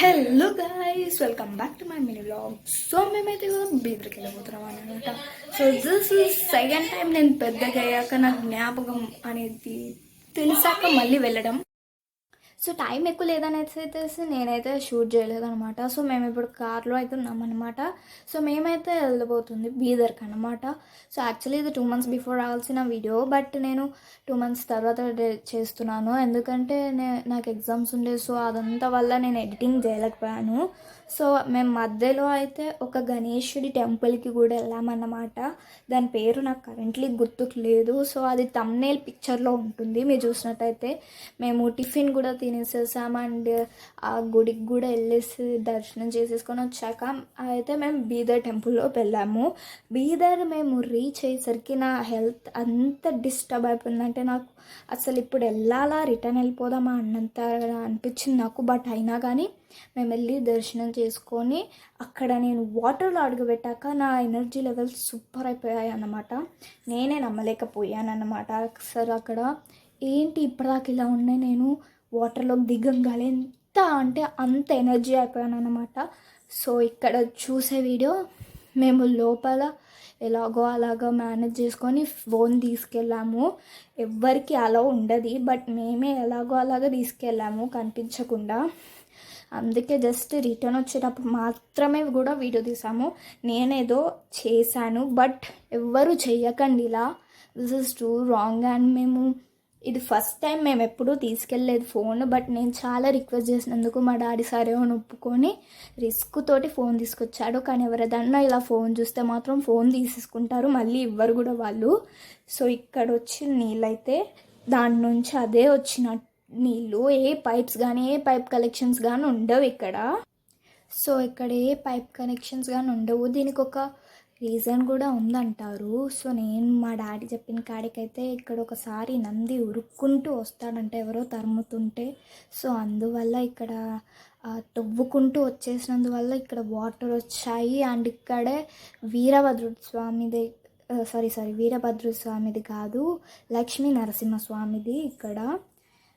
Hello guys, welcome back to my mini vlog. So మేమైతే బీదర్కి వెళ్ళిపోతున్నాం అనమాట. So this is second time నేను పెద్దగా అయ్యాక నాకు జ్ఞాపకం అనేది తెలిసాక మళ్ళీ వెళ్ళడం. సో టైం ఎక్కువ లేదనేసి అయితే నేనైతే షూట్ చేయలేదనమాట. సో మేము ఇప్పుడు కార్లో అయితే ఉన్నామన్నమాట. సో మేమైతే వెళ్ళబోతుంది బీదర్కి అనమాట. సో యాక్చువల్లీ ఇది 2 months బిఫోర్ రావాల్సిన వీడియో, బట్ నేను 2 months తర్వాత చేస్తున్నాను. ఎందుకంటే నాకు ఎగ్జామ్స్ ఉండే, సో అదంతా వల్ల నేను ఎడిటింగ్ చేయలేకపోయాను. సో మేము మధ్యలో అయితే ఒక గణేశుడి టెంపుల్కి కూడా వెళ్ళామన్నమాట. దాని పేరు నాకు కరెంట్లీ గుర్తుకు లేదు. సో అది థంబ్నెయిల్ పిక్చర్లో ఉంటుంది, మీరు చూసినట్టయితే. మేము టిఫిన్ కూడా తినేసేసాము అండ్ ఆ గుడికి కూడా వెళ్ళేసి దర్శనం చేసేసుకొని వచ్చాక అయితే మేము బీదర్ టెంపుల్లో వెళ్ళాము. బీదర్ మేము రీచ్ అయ్యేసరికి నా హెల్త్ అంత డిస్టర్బ్ అయిపోయిందంటే నాకు అసలు ఇప్పుడు వెళ్ళాలా రిటర్న్ వెళ్ళిపోదామా అన్నంత అనిపించింది నాకు. బట్ అయినా కానీ మేము వెళ్ళి దర్శనం చేసుకొని అక్కడ నేను వాటర్లో అడుగుపెట్టాక నా ఎనర్జీ లెవెల్స్ సూపర్ అయిపోయాయి అన్నమాట. నేనే నమ్మలేకపోయాను అన్నమాట. అసలు అక్కడ ఏంటి ఇప్పటిదాకా ఇలా ఉన్నాయి, నేను వాటర్లోకి దిగంగానే ఎంత అంటే అంత ఎనర్జీ అయిపోయాను అన్నమాట. సో ఇక్కడ చూసే వీడియో మేము లోపల ఎలాగో అలాగా మేనేజ్ చేసుకొని ఫోన్ తీసుకెళ్ళాము. ఎవ్వరికి అలా ఉండదు, బట్ మేమే ఎలాగో అలాగా తీసుకెళ్ళాము కనిపించకుండా. అందుకే జస్ట్ రిటర్న్ వచ్చేటప్పుడు మాత్రమే కూడా వీడియో తీసాము. నేనేదో చేశాను, బట్ ఎవ్వరూ చెయ్యకండి ఇలా. This is two wrong. And మేము ఇది ఫస్ట్ టైం మేము ఎప్పుడూ తీసుకెళ్ళలేదు ఫోన్, బట్ నేను చాలా రిక్వెస్ట్ చేసినందుకు మా డాడీ సరే అని ఒప్పుకొని రిస్క్ తోటి ఫోన్ తీసుకొచ్చాడు. కానీ ఎవరిదన్నా ఇలా ఫోన్ చూస్తే మాత్రం ఫోన్ తీసేసుకుంటారు, మళ్ళీ ఇవ్వరు కూడా వాళ్ళు. సో ఇక్కడ వచ్చిన నీళ్ళైతే దాని నుంచి అదే వచ్చిన నీళ్ళు, ఏ పైప్స్ కానీ ఏ పైప్ కనెక్షన్స్ కానీ ఉండవు ఇక్కడ. సో ఇక్కడ ఏ పైప్ కనెక్షన్స్ కానీ ఉండవు. దీనికి ఒక రీజన్ కూడా ఉందంటారు. సో నేను మా డాడీ చెప్పిన కాడికైతే ఇక్కడ ఒకసారి నంది ఉరుక్కుంటూ వస్తాడంటే ఎవరో తరుముతుంటే, సో అందువల్ల ఇక్కడ తవ్వుకుంటూ వచ్చేసినందువల్ల ఇక్కడ వాటర్ వచ్చాయి. అండ్ ఇక్కడే వీరభద్రుడి స్వామిది వీరభద్ర స్వామిది కాదు, లక్ష్మీ నరసింహస్వామిది ఇక్కడ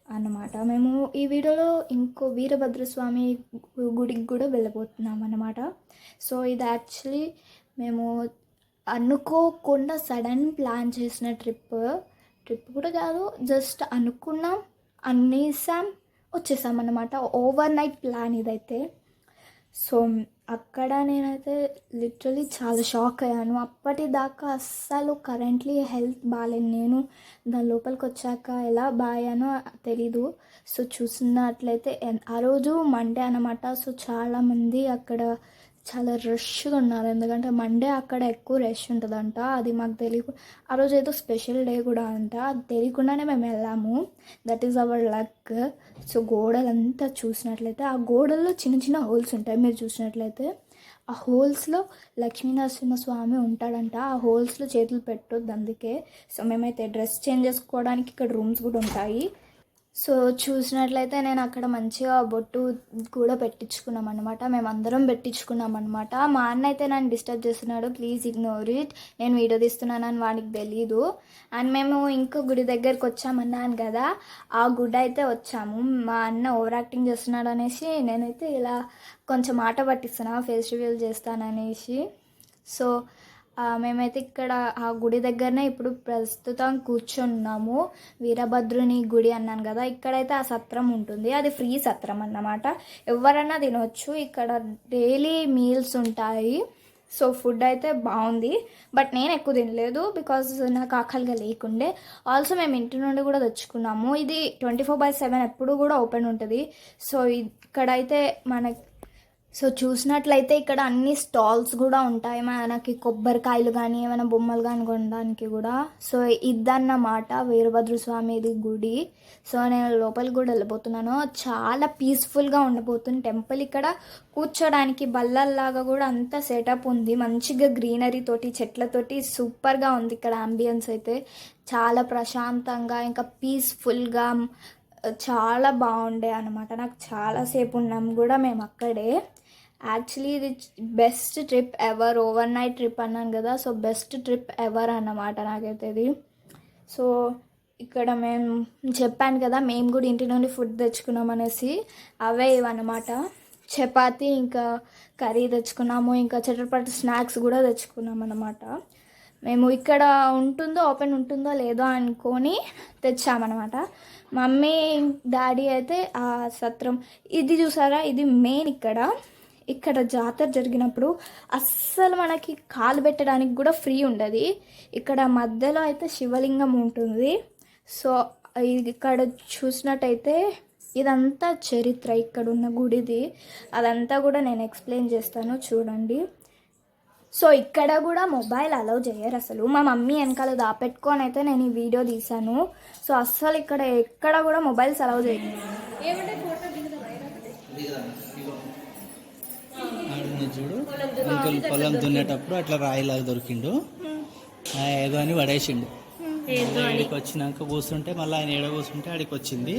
అన్నమాట. మేము ఈ వీడియోలో ఇంకో వీరభద్రస్వామి గుడికి కూడా వెళ్ళబోతున్నాం అన్నమాట. సో ఇది యాక్చువల్లీ మేము అనుకోకుండా సడన్ ప్లాన్ చేసిన ట్రిప్ కూడా కాదు, జస్ట్ అనుకున్నాం, అనేసాం, వచ్చేసాం అన్నమాట. ఓవర్ నైట్ ప్లాన్ ఇదైతే. సో అక్కడ నేనైతే లిటరలీ చాలా షాక్ అయ్యాను. అప్పటిదాకా అస్సలు కరెంట్లీ హెల్త్ బాగాలేదు. నేను దాని లోపలికి వచ్చాక ఎలా బాగానో తెలీదు. సో చూసినట్లయితే ఆ రోజు మండే అన్నమాట. సో చాలామంది అక్కడ చాలా రష్గా ఉన్నారు, ఎందుకంటే మండే అక్కడ ఎక్కువ రష్ ఉంటుందంట. అది మాకు తెలియదు. ఆ రోజు ఏదో స్పెషల్ డే కూడా అంట, అది తెలియకుండానే మేము వెళ్ళాము. That is our luck. So గోడలంతా చూసినట్లయితే ఆ గోడల్లో చిన్న చిన్న హోల్స్ ఉంటాయి, మీరు చూసినట్లయితే ఆ హోల్స్లో లక్ష్మీనరసింహస్వామి ఉంటాడంట. ఆ హోల్స్లో చేతులు పెట్టొద్దు అందుకే. సో మేమైతే డ్రెస్ చేంజ్ చేసుకోవడానికి ఇక్కడ రూమ్స్ కూడా ఉంటాయి. సో చూసినట్లయితే నేను అక్కడ మంచిగా బొట్టు కూడా పెట్టించుకున్నాం అనమాట. మేమందరం పెట్టించుకున్నాం అనమాట. మా అన్న అయితే నన్ను డిస్టర్బ్ చేస్తున్నాడు, ప్లీజ్ ఇగ్నోర్ ఇట్, నేను వీడియో తీస్తున్నానని వాడికి తెలీదు. అండ్ మేము ఇంకో గుడి దగ్గరికి వచ్చామన్నాను కదా, ఆ గుడి అయితే వచ్చాము. మా అన్న ఓవర్ యాక్టింగ్ చేస్తున్నాడు అనేసి నేనైతే ఇలా కొంచెం ఆట పట్టిస్తున్నా, ఫేస్ రివీల్ చేస్తాననేసి. సో మేమైతే ఇక్కడ ఆ గుడి దగ్గరనే ఇప్పుడు ప్రస్తుతం కూర్చున్నాము. వీరభద్రుని గుడి అన్నాను కదా, ఇక్కడైతే ఆ సత్రం ఉంటుంది, అది ఫ్రీ సత్రం అన్నమాట. ఎవరన్నా తినవచ్చు. ఇక్కడ డైలీ మీల్స్ ఉంటాయి. సో ఫుడ్ అయితే బాగుంది, బట్ నేను ఎక్కువ తినలేదు బికాజ్ నాకు ఆకలిగా లేకుండే. ఆల్సో మేము ఇంటి నుండి కూడా తెచ్చుకున్నాము. ఇది 24/7 ఎప్పుడు కూడా ఓపెన్ ఉంటుంది. సో ఇక్కడైతే సో చూసినట్లయితే ఇక్కడ అన్ని స్టాల్స్ కూడా ఉంటాయి, మనకి కొబ్బరికాయలు కానీ ఏమైనా బొమ్మలు కానీ కొనడానికి కూడా. సో ఇదన్నమాట వీరభద్ర స్వామిది గుడి. సో నేను లోపలికి కూడా వెళ్ళిపోతున్నాను. చాలా పీస్ఫుల్గా ఉండబోతుంది టెంపుల్. ఇక్కడ కూర్చోడానికి బల్లల్లాగా కూడా అంతా సెటప్ ఉంది, మంచిగా గ్రీనరీ తోటి చెట్లతోటి సూపర్గా ఉంది ఇక్కడ. అంబియన్స్ అయితే చాలా ప్రశాంతంగా ఇంకా పీస్ఫుల్గా చాలా బాగుండే అనమాట. నాకు చాలాసేపు ఉన్నాం కూడా మేము అక్కడే. యాక్చువల్లీ ఇది best trip ever. Over night trip అన్నాను కదా, సో బెస్ట్ ట్రిప్ ఎవర్ అన్నమాట నాకైతే ఇది. సో ఇక్కడ మేము చెప్పాను కదా, మేము కూడా ఇంటి నుండి ఫుడ్ తెచ్చుకున్నాం అనేసి, అవే ఇవన్నమాట. చపాతీ ఇంకా కర్రీ తెచ్చుకున్నాము, ఇంకా చటపటి స్నాక్స్ కూడా తెచ్చుకున్నాం అన్నమాట. మేము ఇక్కడ ఓపెన్ ఉంటుందో లేదో అనుకొని తెచ్చామన్నమాట. మమ్మీ డాడీ అయితే ఆ సత్రం ఇది చూసారా, ఇది మెయిన్. ఇక్కడ జాతర జరిగినప్పుడు అస్సలు మనకి కాలు పెట్టడానికి కూడా ఫ్రీ ఉండదు. ఇక్కడ మధ్యలో అయితే శివలింగం ఉంటుంది. సో ఇక్కడ చూసినట్టయితే ఇదంతా చరిత్ర, ఇక్కడ ఉన్న గుడిది. అదంతా కూడా నేను ఎక్స్ప్లెయిన్ చేస్తాను, చూడండి. సో ఇక్కడ కూడా మొబైల్ అలౌ చేయరు అసలు. మా మమ్మీ వెనకాల దాపెట్టుకొని అయితే నేను ఈ వీడియో తీశాను. సో అస్సలు ఇక్కడ ఎక్కడ కూడా మొబైల్స్ అలౌ చేయరు. చూడు అంకుల్ పొలం దున్నేటప్పుడు అట్లా రాయిలాగా దొరికిండు, ఏదో అని పడేసిండు. ఆడికి వచ్చినాక కూర్చుంటే మళ్ళీ ఆయన ఏడ కూర్చుంటే ఆడికి వచ్చింది.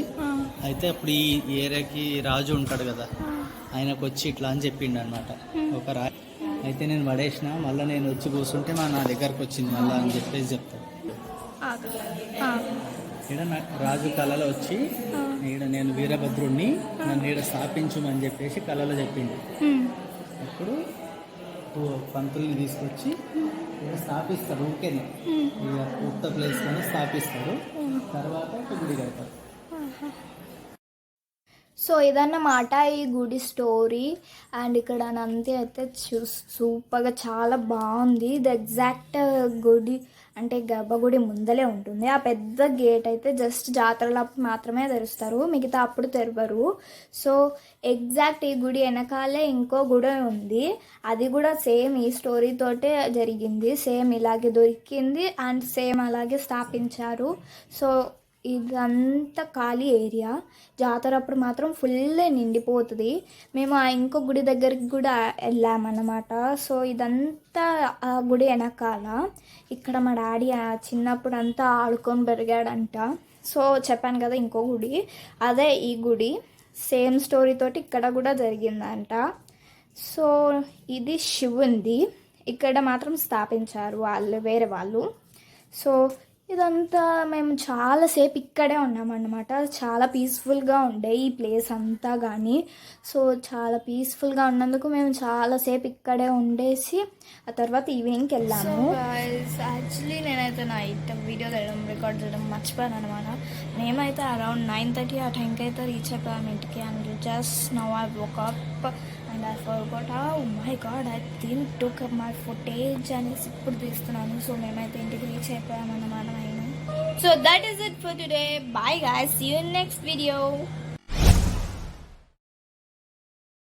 అయితే అప్పుడు ఈ ఏరియాకి రాజు ఉంటాడు కదా, ఆయనకు వచ్చి ఇట్లా అని చెప్పిండు అనమాట ఒక రాయి. అయితే నేను పడేసిన, మళ్ళీ నేను వచ్చి కూర్చుంటే నా దగ్గరకు వచ్చింది మళ్ళీ అని చెప్పేసి చెప్తాడు. ఈడ రాజు కళలో వచ్చి ఈడ నేను వీరభద్రుణ్ణి, నన్ను ఈడ స్థాపించమని చెప్పేసి కళలో చెప్పిండు. అప్పుడు పంతుల్ని తీసుకొచ్చి ఇక్కడ స్థాపిస్తారు. ఊరికేనే ఉత్త ప్లేస్లోనే స్థాపిస్తారు. తర్వాత గుడి కడతారు. సో ఇదన్నమాట ఈ గుడి స్టోరీ. అండ్ ఇక్కడ నంది అయితే సూపర్గా చాలా బాగుంది. ఇది ఎగ్జాక్ట్ గుడి అంటే గర్భగుడి ముందలే ఉంటుంది. ఆ పెద్ద గేట్ అయితే జస్ట్ జాతరలప్పుడు మాత్రమే తెరుస్తారు, మిగతా అప్పుడు తెరవరు. సో ఎగ్జాక్ట్ ఈ గుడి వెనకాలే ఇంకో గుడి ఉంది, అది కూడా సేమ్ ఈ స్టోరీతోటే జరిగింది. సేమ్ ఇలాగే దొరికింది అండ్ సేమ్ అలాగే స్థాపించారు. సో ఇదంతా ఖాళీ ఏరియా, జాతర అప్పుడు మాత్రం ఫుల్ నిండిపోతుంది. మేము ఆ ఇంకో గుడి దగ్గరికి కూడా వెళ్ళామన్నమాట. సో ఇదంతా ఆ గుడి వెనకాల. ఇక్కడ మా డాడీ చిన్నప్పుడు అంతా ఆడుకొని పెరిగాడంట. సో చెప్పాను కదా ఇంకో గుడి, అదే ఈ గుడి. సేమ్ స్టోరీతోటి ఇక్కడ కూడా జరిగిందంట. సో ఇది శివుంది, ఇక్కడ మాత్రం స్థాపించారు వేరే వాళ్ళు. సో ఇదంతా మేము చాలాసేపు ఇక్కడే ఉన్నామన్నమాట. చాలా పీస్ఫుల్గా ఉండే ఈ ప్లేస్ అంతా కానీ. సో చాలా పీస్ఫుల్గా ఉన్నందుకు మేము చాలాసేపు ఇక్కడే ఉండేసి ఆ తర్వాత ఈవినింగ్కి వెళ్ళాము. యాక్చువల్లీ నేనైతే నైట్ వీడియో రికార్డ్ చేయడం మర్చిపోయాను అనమాట. మేమైతే అరౌండ్ 9:30 ఆ టైంకి అయితే రీచ్ అయిపోయాము ఇంటికి. And just now I woke up and I forgot, oh my god, I didn't took up my footage అనేసి ఇప్పుడు తీస్తున్నాను. సో మేమైతే ఇంటికి reach అయిపోయామన్నమాట. So that is it for today. Bye guys, see you in next video.